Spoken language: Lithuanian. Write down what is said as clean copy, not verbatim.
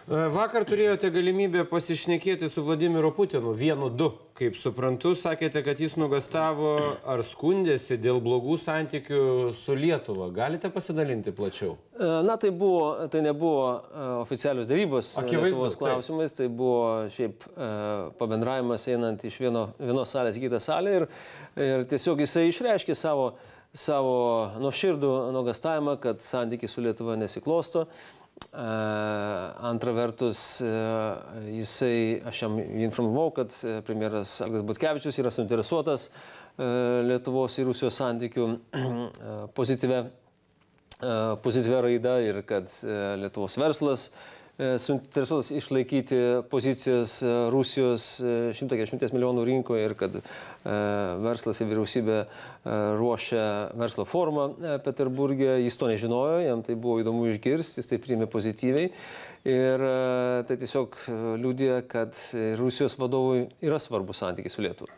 Vakar turėjote galimybę pasišnekėti su Vladimiru Putinu, 1-2, kaip suprantu, sakėte, kad jis nuogastavo ar skundėsi dėl blogų santykių su Lietuva. Galite pasidalinti plačiau? Na, tai nebuvo oficialios dėrybos Lietuvos klausimais, tai buvo šiaip pabendravimas einant iš vienos salės į kitą salę ir tiesiog jisai išreiškė savo nuoširdų nuogastavimą, kad santykiai su Lietuva nesiklosto. Antra vertus, aš jam informavau, kad premjeras Algirdas Butkevičius yra suinteresuotas Lietuvos ir Rusijos santykių pozityvia raida ir kad Lietuvos verslas suinteresuotas išlaikyti pozicijas Rusijos 140 milijonų rinkoje ir kad verslas ir vyriausybė ruošia verslo forumą Peterburge. Jis to nežinojo, jam tai buvo įdomu išgirsti, jis tai priėmė pozityviai. Ir tai tiesiog liudija, kad Rusijos vadovui yra svarbus santykiai su Lietuva.